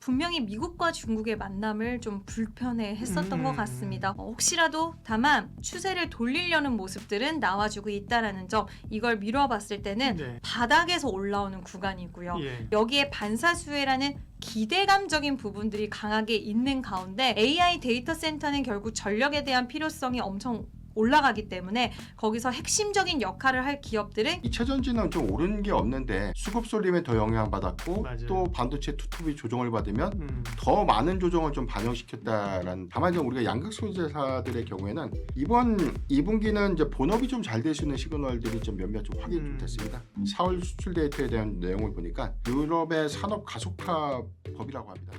분명히 미국과 중국의 만남을 좀 불편해 했었던 것 같습니다. 혹시라도 다만 추세를 돌리려는 모습들은 나와주고 있다라는 점, 이걸 미뤄봤을 때는 네. 바닥에서 올라오는 구간이고요. 예. 여기에 반사수혜라는 기대감적인 부분들이 강하게 있는 가운데 AI 데이터 센터는 결국 전력에 대한 필요성이 엄청 올라가기 때문에 거기서 핵심적인 역할을 할 기업들은 2차 전지는 좀 오른 게 없는데 수급 쏠림에 더 영향받았고 맞아요. 또 반도체 투톱이 조정을 받으면 더 더 많은 조정을 좀 반영시켰다라는. 다만 이제 우리가 양극 소재사들의 경우에는 이번 2분기는 이제 본업이 좀 잘 될 수 있는 시그널들이 좀 몇몇 좀 확인이 좀 됐습니다. 4월 수출 데이터에 대한 내용을 보니까 유럽의 산업 가속화 법이라고 합니다.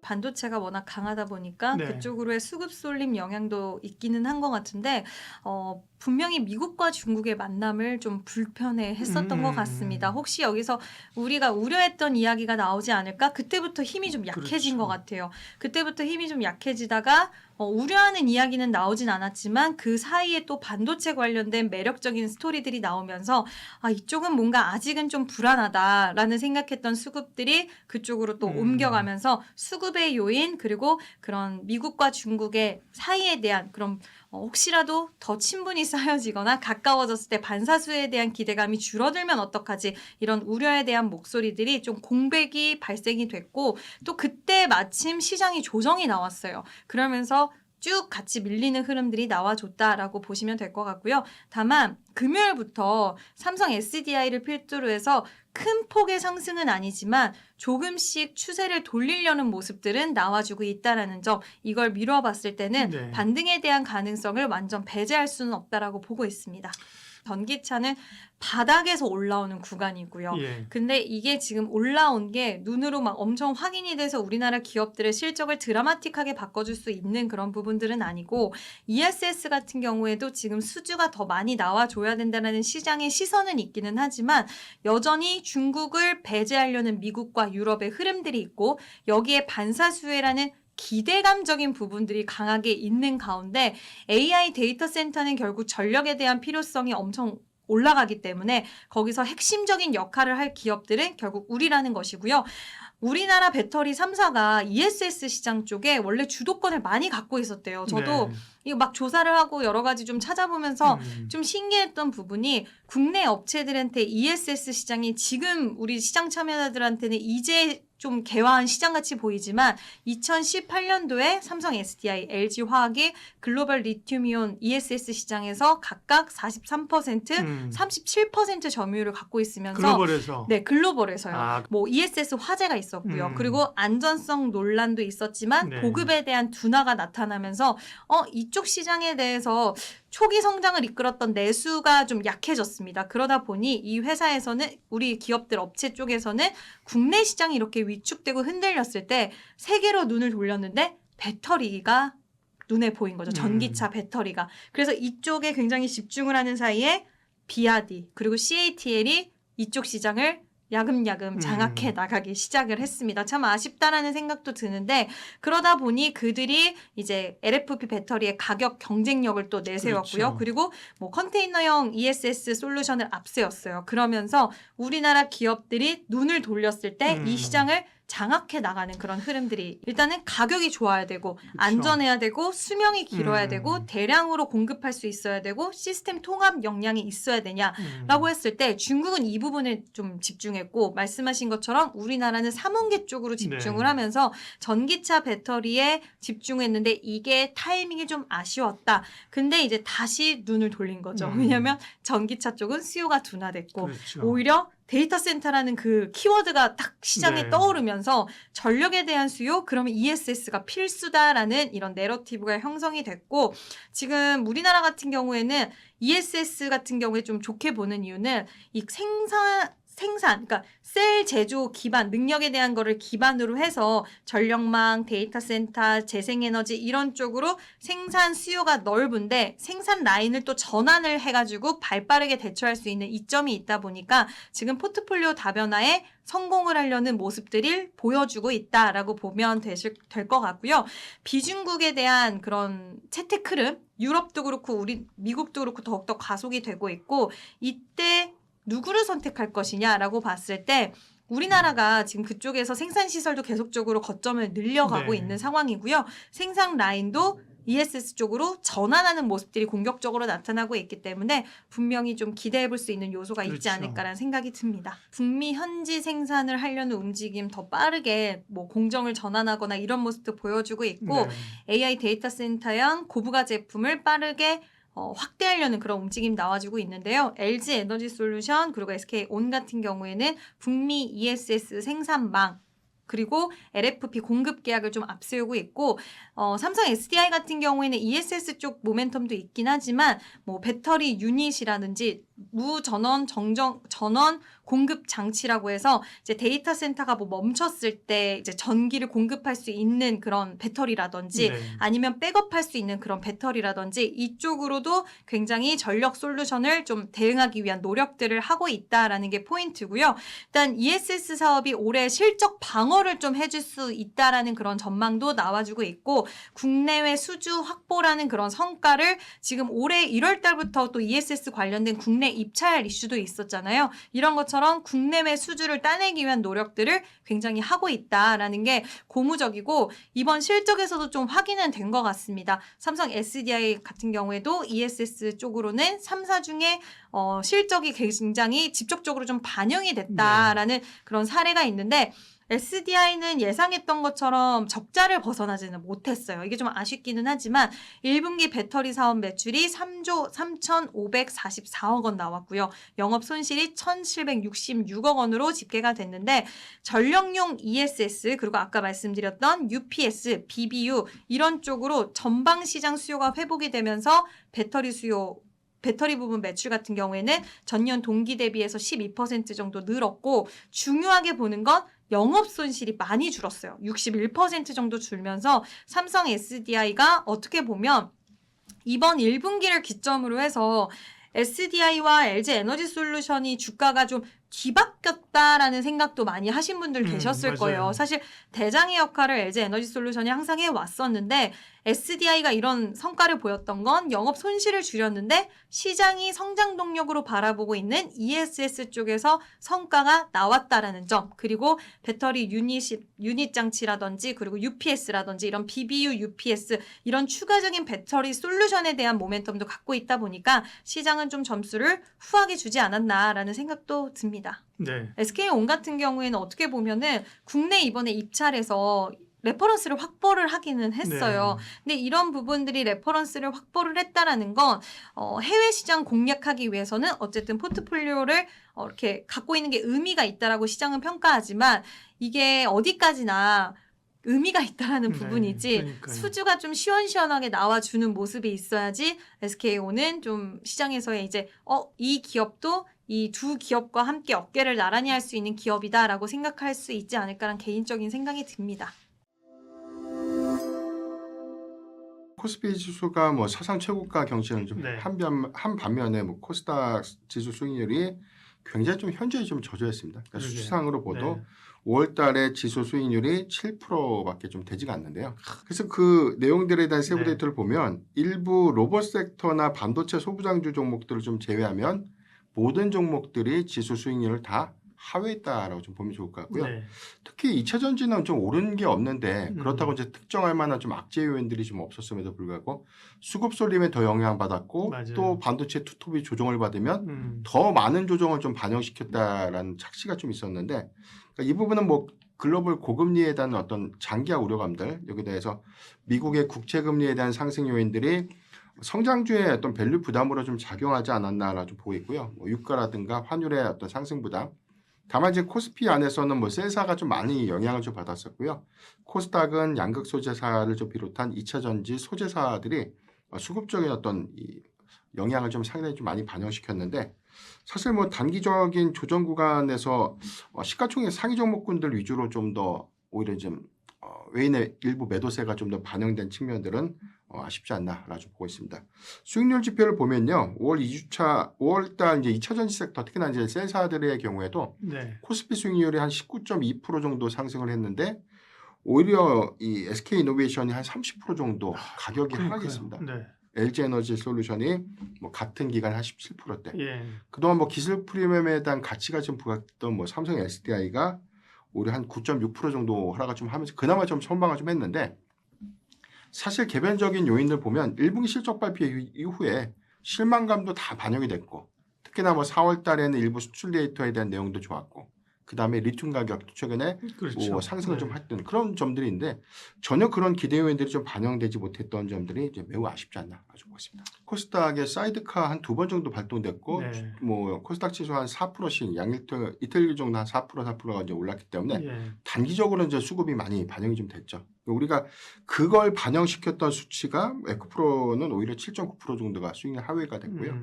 반도체가 워낙 강하다 보니까 네. 그쪽으로의 수급 쏠림 영향도 있기는 한 것 같은데 분명히 미국과 중국의 만남을 좀 불편해 했었던 것 같습니다. 혹시 여기서 우리가 우려했던 이야기가 나오지 않을까? 그때부터 힘이 좀 약해진 그렇죠. 것 같아요. 그때부터 힘이 좀 약해지다가 우려하는 이야기는 나오진 않았지만 그 사이에 또 반도체 관련된 매력적인 스토리들이 나오면서 이쪽은 뭔가 아직은 좀 불안하다라는 생각했던 수급들이 그쪽으로 또 옮겨가면서 수급의 요인, 그리고 그런 미국과 중국의 사이에 대한 그런 혹시라도 더 친분이 쌓여지거나 가까워졌을 때 반사수에 대한 기대감이 줄어들면 어떡하지, 이런 우려에 대한 목소리들이 좀 공백이 발생이 됐고, 또 그때 마침 시장이 조정이 나왔어요. 그러면서 쭉 같이 밀리는 흐름들이 나와줬다라고 보시면 될 것 같고요. 다만 금요일부터 삼성 SDI를 필두로 해서 큰 폭의 상승은 아니지만 조금씩 추세를 돌리려는 모습들은 나와주고 있다라는 점, 이걸 미뤄봤을 때는 네. 반등에 대한 가능성을 완전 배제할 수는 없다라고 보고 있습니다. 전기차는 바닥에서 올라오는 구간이고요. 예. 근데 이게 지금 올라온 게 눈으로 막 엄청 확인이 돼서 우리나라 기업들의 실적을 드라마틱하게 바꿔줄 수 있는 그런 부분들은 아니고, ESS 같은 경우에도 지금 수주가 더 많이 나와줘야 된다는 시장의 시선은 있기는 하지만 여전히 중국을 배제하려는 미국과 유럽의 흐름들이 있고, 여기에 반사수혜라는 기대감적인 부분들이 강하게 있는 가운데 AI 데이터 센터는 결국 전력에 대한 필요성이 엄청 올라가기 때문에 거기서 핵심적인 역할을 할 기업들은 결국 우리라는 것이고요. 우리나라 배터리 3사가 ESS 시장 쪽에 원래 주도권을 많이 갖고 있었대요. 저도 네. 이거 막 조사를 하고 여러 가지 좀 찾아보면서 좀 신기했던 부분이, 국내 업체들한테 ESS 시장이 지금 우리 시장 참여자들한테는 이제 좀 개화한 시장같이 보이지만 2018년도에 삼성 SDI, LG화학이 글로벌 리튬이온 ESS 시장에서 각각 43%, 37% 점유율을 갖고 있으면서 글로벌에서 네, 글로벌에서요. 아. 뭐 ESS 화재가 있었고요. 그리고 안전성 논란도 있었지만 네. 보급에 대한 둔화가 나타나면서 이쪽 시장에 대해서 초기 성장을 이끌었던 내수가 좀 약해졌습니다. 그러다 보니 이 회사에서는, 우리 기업들 업체 쪽에서는 국내 시장이 이렇게 위축되고 흔들렸을 때 세계로 눈을 돌렸는데 배터리가 눈에 보인 거죠. 전기차 배터리가. 그래서 이쪽에 굉장히 집중을 하는 사이에 비아디 그리고 CATL이 이쪽 시장을 야금야금 장악해 나가기 시작을 했습니다. 참 아쉽다라는 생각도 드는데, 그러다 보니 그들이 이제 LFP 배터리의 가격 경쟁력을 또 내세웠고요. 그렇죠. 그리고 뭐 컨테이너형 ESS 솔루션을 앞세웠어요. 그러면서 우리나라 기업들이 눈을 돌렸을 때 이 시장을 장악해 나가는 그런 흐름들이, 일단은 가격이 좋아야 되고 안전해야 되고 수명이 길어야 되고 대량으로 공급할 수 있어야 되고 시스템 통합 역량이 있어야 되냐라고 했을 때 중국은 이 부분을 좀 집중했고, 말씀하신 것처럼 우리나라는 3원계 쪽으로 집중을 네. 하면서 전기차 배터리에 집중했는데 이게 타이밍이 좀 아쉬웠다. 근데 이제 다시 눈을 돌린 거죠. 왜냐하면 전기차 쪽은 수요가 둔화됐고 그렇죠. 오히려 데이터 센터라는 그 키워드가 딱 시장에 네. 떠오르면서 전력에 대한 수요, 그러면 ESS가 필수다라는 이런 내러티브가 형성이 됐고, 지금 우리나라 같은 경우에는 ESS 같은 경우에 좀 좋게 보는 이유는 이 생산, 그러니까 셀 제조 기반, 능력에 대한 거를 기반으로 해서 전력망, 데이터 센터, 재생에너지 이런 쪽으로 생산 수요가 넓은데 생산 라인을 또 전환을 해가지고 발빠르게 대처할 수 있는 이점이 있다 보니까 지금 포트폴리오 다변화에 성공을 하려는 모습들을 보여주고 있다라고 보면 될 것 같고요. 비중국에 대한 그런 채택 흐름, 유럽도 그렇고 우리 미국도 그렇고 더욱더 가속이 되고 있고, 이때 누구를 선택할 것이냐라고 봤을 때 우리나라가 지금 그쪽에서 생산 시설도 계속적으로 거점을 늘려가고 네. 있는 상황이고요. 생산 라인도 ESS 쪽으로 전환하는 모습들이 공격적으로 나타나고 있기 때문에 분명히 좀 기대해 볼 수 있는 요소가 있지 그렇죠. 않을까라는 생각이 듭니다. 북미 현지 생산을 하려는 움직임 더 빠르게 뭐 공정을 전환하거나 이런 모습도 보여주고 있고 네. AI 데이터 센터형 고부가 제품을 빠르게 확대하려는 그런 움직임 나와주고 있는데요. LG 에너지 솔루션 그리고 SK온 같은 경우에는 북미 ESS 생산망 그리고 LFP 공급 계약을 좀 앞세우고 있고 삼성 SDI 같은 경우에는 ESS 쪽 모멘텀도 있긴 하지만 뭐 배터리 유닛이라든지 무전원 전원 공급 장치라고 해서 이제 데이터 센터가 뭐 멈췄을 때 이제 전기를 공급할 수 있는 그런 배터리라든지 네. 아니면 백업할 수 있는 그런 배터리라든지 이쪽으로도 굉장히 전력 솔루션을 좀 대응하기 위한 노력들을 하고 있다라는 게 포인트고요. 일단 ESS 사업이 올해 실적 방어를 좀 해줄 수 있다라는 그런 전망도 나와주고 있고 국내외 수주 확보라는 그런 성과를 지금 올해 1월 달부터 또 ESS 관련된 국내 입찰 이슈도 있었잖아요. 이런 것처럼 국내외 수주를 따내기 위한 노력들을 굉장히 하고 있다라는 게 고무적이고 이번 실적에서도 좀 확인은 된 것 같습니다. 삼성 SDI 같은 경우에도 ESS 쪽으로는 3사 중에 실적이 굉장히 직접적으로 좀 반영이 됐다라는 그런 사례가 있는데 SDI는 예상했던 것처럼 적자를 벗어나지는 못했어요. 이게 좀 아쉽기는 하지만 1분기 배터리 사업 매출이 3조 3,544억 원 나왔고요. 영업 손실이 1,766억 원으로 집계가 됐는데 전력용 ESS 그리고 아까 말씀드렸던 UPS, BBU 이런 쪽으로 전방 시장 수요가 회복이 되면서 배터리 부분 매출 같은 경우에는 전년 동기 대비해서 12% 정도 늘었고 중요하게 보는 건 영업 손실이 많이 줄었어요. 61% 정도 줄면서 삼성 SDI가 어떻게 보면 이번 1분기를 기점으로 해서 SDI와 LG 에너지 솔루션이 주가가 좀 뒤바뀌었다라는 생각도 많이 하신 분들 계셨을 맞아요. 거예요. 사실 대장의 역할을 LG 에너지 솔루션이 항상 해왔었는데 SDI가 이런 성과를 보였던 건 영업 손실을 줄였는데 시장이 성장 동력으로 바라보고 있는 ESS 쪽에서 성과가 나왔다라는 점 그리고 배터리 유닛 장치라든지 그리고 UPS라든지 이런 BBU, UPS 이런 추가적인 배터리 솔루션에 대한 모멘텀도 갖고 있다 보니까 시장은 좀 점수를 후하게 주지 않았나라는 생각도 듭니다. 네. SK온 같은 경우에는 어떻게 보면은 국내 이번에 입찰에서 레퍼런스를 확보를 하기는 했어요. 네. 근데 이런 부분들이 레퍼런스를 확보를 했다라는 건 해외 시장 공략하기 위해서는 어쨌든 포트폴리오를 이렇게 갖고 있는 게 의미가 있다라고 시장은 평가하지만 이게 어디까지나 의미가 있다라는 네, 부분이지 그러니까요. 수주가 좀 시원시원하게 나와주는 모습이 있어야지 SK온은 좀 시장에서의 이제 이 기업도 이 두 기업과 함께 어깨를 나란히 할 수 있는 기업이다라고 생각할 수 있지 않을까라는 개인적인 생각이 듭니다. 코스피 지수가 뭐 사상 최고가 경신을 좀 네. 한 반면에 뭐 코스닥 지수 수익률이 굉장히 좀 현저히 좀 저조했습니다. 그러니까 그러게요. 수치상으로 보도 네. 5월달에 지수 수익률이 7%밖에 좀 되지가 않는데요. 그래서 그 내용들에 대한 세부 네. 데이터를 보면 일부 로봇 섹터나 반도체 소부장주 종목들을 좀 제외하면 모든 종목들이 지수 수익률을 다 하회했다라고 좀 보면 좋을 것 같고요. 네. 특히 2차 전지는 좀 오른 게 없는데 음. 그렇다고 이제 특정할 만한 좀 악재 요인들이 좀 없었음에도 불구하고 수급 쏠림에 더 영향받았고 맞아요. 또 반도체 투톱이 조정을 받으면 음. 더 많은 조정을 좀 반영시켰다라는 착시가 좀 있었는데 그러니까 이 부분은 뭐 글로벌 고금리에 대한 어떤 장기화 우려감들 여기에 대해서 미국의 국채 금리에 대한 상승 요인들이 성장주의 어떤 밸류 부담으로 좀 작용하지 않았나라 좀 보고 있고요. 뭐 유가라든가 환율의 어떤 상승 부담. 다만 이제 코스피 안에서는 뭐 셀사가 좀 많이 영향을 좀 받았었고요. 코스닥은 양극 소재사를 좀 비롯한 2차 전지 소재사들이 수급적인 어떤 이 영향을 좀 상당히 좀 많이 반영시켰는데 사실 뭐 단기적인 조정 구간에서 시가총액 상위 종목군들 위주로 좀 더 오히려 좀 외인의 일부 매도세가 좀 더 반영된 측면들은 아쉽지 않나라 좀 보고 있습니다. 수익률 지표를 보면요. 5월달 이제 2차 전지 섹터 특히나 이제 셀사들의 경우에도 네. 코스피 수익률이 한 19.2% 정도 상승을 했는데 오히려 이 SK 이노베이션이 한 30% 정도 가격이 그러니까요. 하락했습니다. 네. LG에너지 솔루션이 뭐 같은 기간 한 17%대. 예. 그동안 뭐 기술 프리미엄에 대한 가치가 좀 부각했던 뭐 삼성 SDI가 올해 한 9.6% 정도 하락을 좀 하면서 그나마 좀 선방을 좀 했는데 사실 개별적인 요인들 보면 1분기 실적 발표 이후에 실망감도 다 반영이 됐고 특히나 뭐 4월 달에는 일부 수출 데이터에 대한 내용도 좋았고 그다음에 리튬 가격도 최근에 그렇죠. 뭐 상승을 네. 좀 했던 그런 점들이 있는데 전혀 그런 기대 요인들이 좀 반영되지 못했던 점들이 이제 매우 아쉽지 않나 아주 보겠습니다. 코스닥의 사이드카 한 2번 정도 발동됐고 네. 뭐 코스닥 지수 한 4%씩 이틀 정도 한 4%가 이제 올랐기 때문에 예. 단기적으로 이제 수급이 많이 반영이 좀 됐죠. 우리가 그걸 반영시켰던 수치가 에코프로는 오히려 7.9% 정도가 수익률 하회가 됐고요.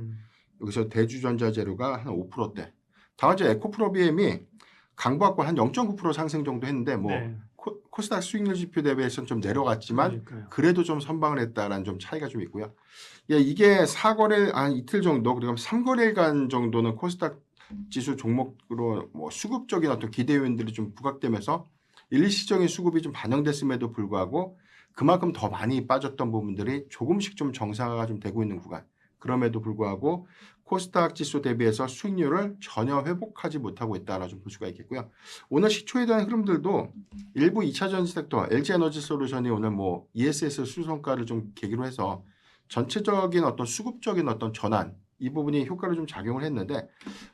여기서 대주전자재료가 한 5%대. 다만 이제 에코프로 BM이 강보학과 한 0.9% 상승 정도 했는데 뭐 네. 코스닥 수익률 지표 대비해서는 좀 내려갔지만 그러니까요. 그래도 좀 선방을 했다라는 좀 차이가 좀 있고요. 예, 이게 4거래일 한 이틀 정도 그리고 3거래일간 정도는 코스닥 지수 종목으로 뭐 수급적인 어떤 기대 요인들이 좀 부각되면서 일시적인 수급이 좀 반영됐음에도 불구하고 그만큼 더 많이 빠졌던 부분들이 조금씩 좀 정상화가 좀 되고 있는 구간. 그럼에도 불구하고 코스닥 지수 대비해서 수익률을 전혀 회복하지 못하고 있다라 좀 볼 수가 있겠고요. 오늘 시초에 대한 흐름들도 일부 2차 전지 섹터 LG에너지 솔루션이 오늘 뭐 ESS 수성가를 좀 계기로 해서 전체적인 어떤 수급적인 어떤 전환 이 부분이 효과를 좀 작용을 했는데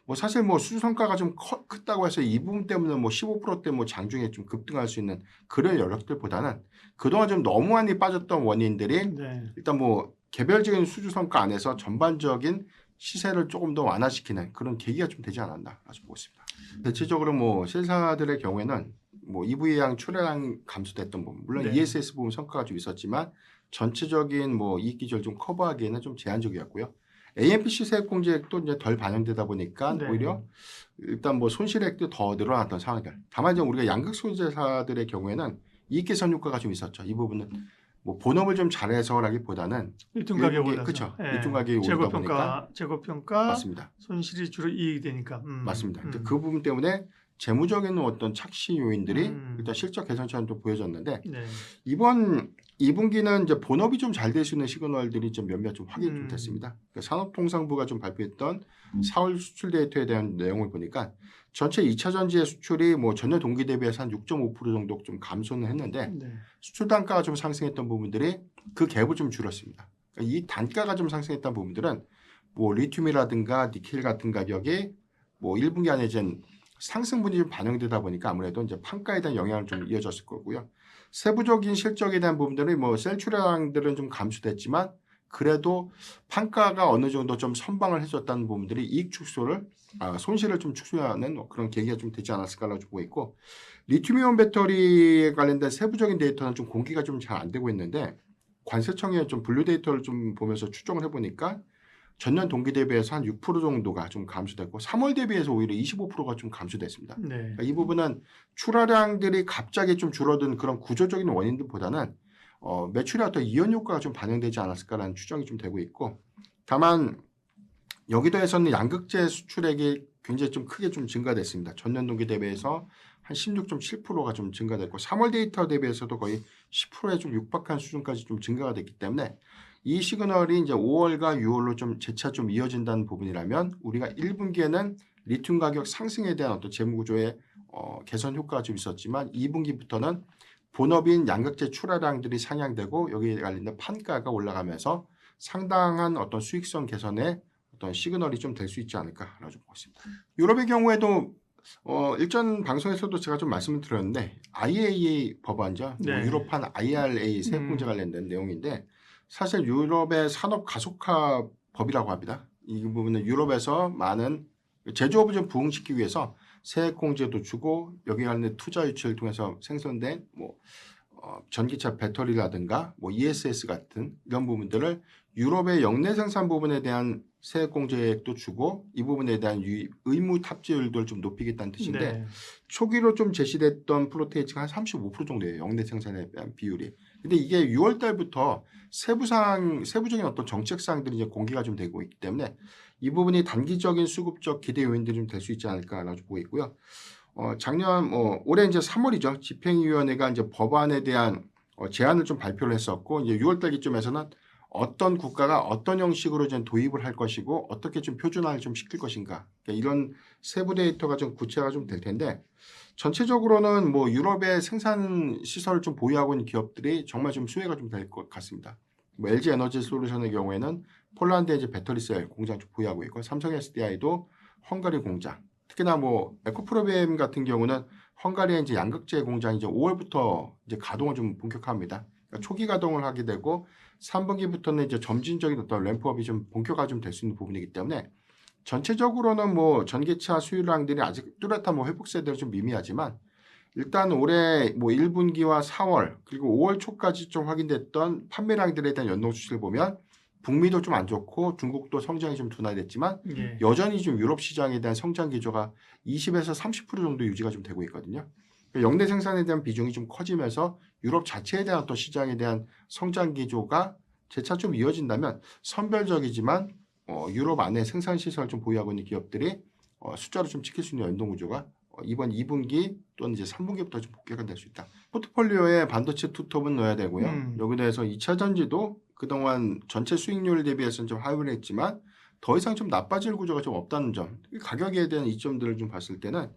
뭐 사실 뭐 수성가가 좀 크다고 해서 이 부분 때문에 뭐 15%대 뭐 장중에 좀 급등할 수 있는 그런 여력들보다는 그동안 좀 너무 많이 빠졌던 원인들이 네. 일단 뭐 개별적인 수주 성과 안에서 전반적인 시세를 조금 더 완화시키는 그런 계기가 좀 되지 않았나 아주 보고 있습니다. 대체적으로 뭐 실사들의 경우에는 뭐 EV양 출하량 감소됐던 부분 물론 네. ESS 부분 성과가 좀 있었지만 전체적인 뭐 이익 기조를 좀 커버하기에는 좀 제한적이었고요. AMPC 세액공제액도 이제 덜 반영되다 보니까 네. 오히려 일단 뭐 손실액도 더 늘어났던 상황들. 다만 이제 우리가 양극 소재사들의 경우에는 이익 개선 효과가 좀 있었죠. 이 부분은 뭐 본업을 좀 잘해서라기보다는 리튬 가격이 일본계, 올라서. 그쵸. 예. 리튬 가격이 오르다 보니까 재고평가 맞습니다. 손실이 주로 이익이 되니까. 맞습니다. 근데 그 부분 때문에 재무적인 어떤 착시 요인들이 일단 실적 개선처럼 좀 보여졌는데 네. 이번 2분기는 이제 본업이 좀 잘 될 수 있는 시그널들이 좀 몇몇 좀 확인이 좀 됐습니다. 그러니까 산업통상부가 좀 발표했던 4월 수출 데이터에 대한 내용을 보니까 전체 2차 전지의 수출이 뭐 전년 동기 대비해서 한 6.5% 정도 좀 감소는 했는데 네. 수출 단가가 좀 상승했던 부분들이 그 갭을 좀 줄였습니다. 그러니까 이 단가가 좀 상승했던 부분들은 뭐 리튬이라든가 니켈 같은 가격이 뭐 1분기 안에 이제 상승분이 좀 반영되다 보니까 아무래도 이제 판가에 대한 영향을 좀 이어졌을 거고요. 세부적인 실적에 대한 부분들은 뭐 셀출량들은 좀 감소됐지만 그래도 판가가 어느 정도 좀 선방을 해줬다는 부분들이 이익 축소를 손실을 좀 축소하는 그런 계기가 좀 되지 않았을까라고 보고 있고 리튬이온 배터리에 관련된 세부적인 데이터는 좀 공개가 좀 잘 안 되고 있는데 관세청의 좀 분류 데이터를 좀 보면서 추정을 해보니까 전년 동기 대비해서 한 6% 정도가 좀 감소됐고 3월 대비해서 오히려 25%가 좀 감소됐습니다. 네. 그러니까 이 부분은 출하량들이 갑자기 좀 줄어든 그런 구조적인 원인들보다는 매출의 어떤 이연 효과가 좀 반영되지 않았을까라는 추정이 좀 되고 있고 다만 여기도에서는 양극재 수출액이 굉장히 좀 크게 좀 증가됐습니다. 전년 동기 대비해서 한 16.7%가 좀 증가됐고 3월 데이터 대비해서도 거의 10%에 좀 육박한 수준까지 좀 증가가 됐기 때문에 이 시그널이 이제 5월과 6월로 좀 재차 좀 이어진다는 부분이라면 우리가 1분기에는 리튬 가격 상승에 대한 어떤 재무 구조의 개선 효과가 좀 있었지만 2분기부터는 본업인 양극재 출하량들이 상향되고 여기에 관련된 판가가 올라가면서 상당한 어떤 수익성 개선의 어떤 시그널이 좀 될 수 있지 않을까라고 좀 보고 있습니다. 유럽의 경우에도 일전 방송에서도 제가 좀 말씀을 드렸는데 IAEA 법안죠. 네. 뭐 유럽판 IRA 세액공제 관련된 내용인데 사실 유럽의 산업 가속화 법이라고 합니다. 이 부분은 유럽에서 많은 제조업을 좀 부흥시키기 위해서 세액공제도 주고 여기 관련 투자 유치를 통해서 생성된 뭐 전기차 배터리라든가 뭐 ESS 같은 이런 부분들을 유럽의 영내 생산 부분에 대한 세액공제액도 주고 이 부분에 대한 의무 탑재율도 좀 높이겠다는 뜻인데 네. 초기로 좀 제시됐던 플로테이지가 한 35% 정도예요. 영내 생산에 대한 비율이. 근데 이게 6월 달부터 세부적인 어떤 정책 사항들이 이제 공개가 좀 되고 있기 때문에 이 부분이 단기적인 수급적 기대 요인들이 좀 될 수 있지 않을까라고 보고 있고요. 작년 올해 이제 3월이죠. 집행위원회가 이제 법안에 대한 제안을 좀 발표를 했었고 이제 6월 달 기점에서는 어떤 국가가 어떤 형식으로 좀 도입을 할 것이고 어떻게 좀 표준화를 좀 시킬 것인가 그러니까 이런 세부 데이터가 좀 구체화가 좀 될 텐데 전체적으로는 뭐 유럽의 생산 시설을 좀 보유하고 있는 기업들이 정말 좀 수혜가 좀 될 것 같습니다. 뭐 LG 에너지 솔루션의 경우에는 폴란드에 이제 배터리셀 공장 좀 보유하고 있고 삼성 SDI도 헝가리 공장 특히나 뭐 에코프로비엠 같은 경우는 헝가리에 이제 양극재 공장이 이제 5월부터 이제 가동을 좀 본격화합니다. 그러니까 초기 가동을 하게 되고 3분기부터는 이제 점진적인 어떤 램프업이 좀 본격화 좀 될 수 있는 부분이기 때문에 전체적으로는 뭐 전기차 수요량들이 아직 뚜렷한 뭐 회복 세대로 좀 미미하지만 일단 올해 뭐 1분기와 4월 그리고 5월 초까지 좀 확인됐던 판매량들에 대한 연동 수치를 보면 북미도 좀 안 좋고 중국도 성장이 좀 둔화됐지만 예. 여전히 좀 유럽 시장에 대한 성장 기조가 20에서 30% 정도 유지가 좀 되고 있거든요. 영내 생산에 대한 비중이 좀 커지면서 유럽 자체에 대한 또 시장에 대한 성장 기조가 재차 좀 이어진다면 선별적이지만 유럽 안에 생산 시설 좀 보유하고 있는 기업들이 숫자로 좀 지킬 수 있는 연동 구조가 이번 2분기 또는 이제 3분기부터 좀 복귀가 될 수 있다. 포트폴리오에 반도체 투톱은 넣어야 되고요. 여기 대해서 2차 전지도 그동안 전체 수익률 대비해서는 좀 하회를 했지만 더 이상 좀 나빠질 구조가 좀 없다는 점. 가격에 대한 이점들을 좀 봤을 때는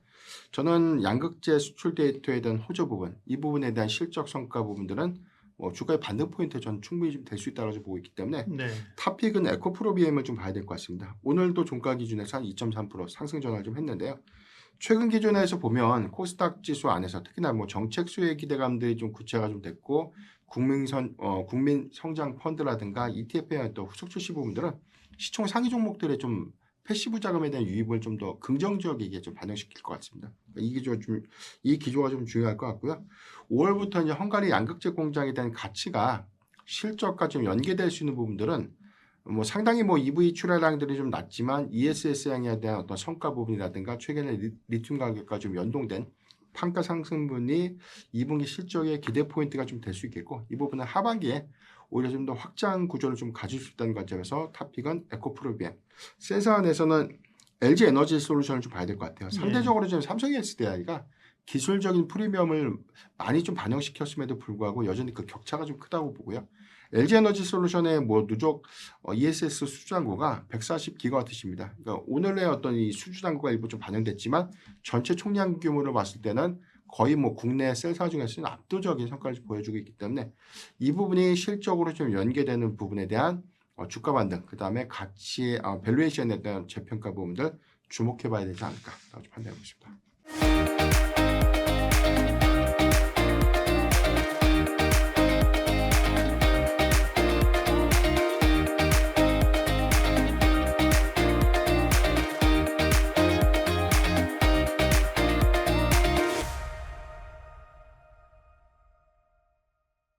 저는 양극재 수출 데이터에 대한 호조 부분, 이 부분에 대한 실적 성과 부분들은 주가의 반등 포인트 저는 충분히 좀 될 수 있다고 보고 있기 때문에 네. 탑픽은 에코프로비엠을 좀 봐야 될 것 같습니다. 오늘도 종가 기준에서 한 2.3% 상승 전환을 좀 했는데요. 최근 기준에서 보면 코스닥 지수 안에서 특히나 뭐 정책 수혜 기대감들이 좀 구체가 좀 됐고 국민 성장 펀드라든가 ETF에 대한 또 후속 출시 부분들은 시총 상위 종목들의 좀 패시브 자금에 대한 유입을 좀 더 긍정적이게 좀 반영시킬 것 같습니다. 이 기조가 좀 중요할 것 같고요. 5월부터 이제 헝가리 양극재 공장에 대한 가치가 실적과 좀 연계될 수 있는 부분들은 뭐 상당히 뭐 EV 출하량들이 좀 낮지만 ESS량에 대한 어떤 성과 부분이라든가 최근에 리튬 가격과 좀 연동된 판가 상승분이 2분기 실적의 기대 포인트가 좀 될 수 있겠고 이 부분은 하반기에 오히려 좀 더 확장 구조를 좀 가질 수 있다는 관점에서 탑픽은 에코프로비엠. 세사안에서는 LG 에너지 솔루션을 좀 봐야 될 것 같아요. 상대적으로 지금 삼성 SDI가 기술적인 프리미엄을 많이 좀 반영시켰음에도 불구하고 여전히 그 격차가 좀 크다고 보고요. LG 에너지 솔루션의 뭐 누적 ESS 수주잔고가 140기가와트입니다. 그러니까 오늘의 어떤 이 수주잔고가 일부 좀 반영됐지만 전체 총량 규모를 봤을 때는 거의 뭐 국내 셀사 중에서는 압도적인 성과를 보여주고 있기 때문에 이 부분이 실적으로 좀 연계되는 부분에 대한 주가 반등, 그 다음에 가치, 밸류에이션에 대한 재평가 부분들 주목해봐야 되지 않을까 판단하고 있습니다.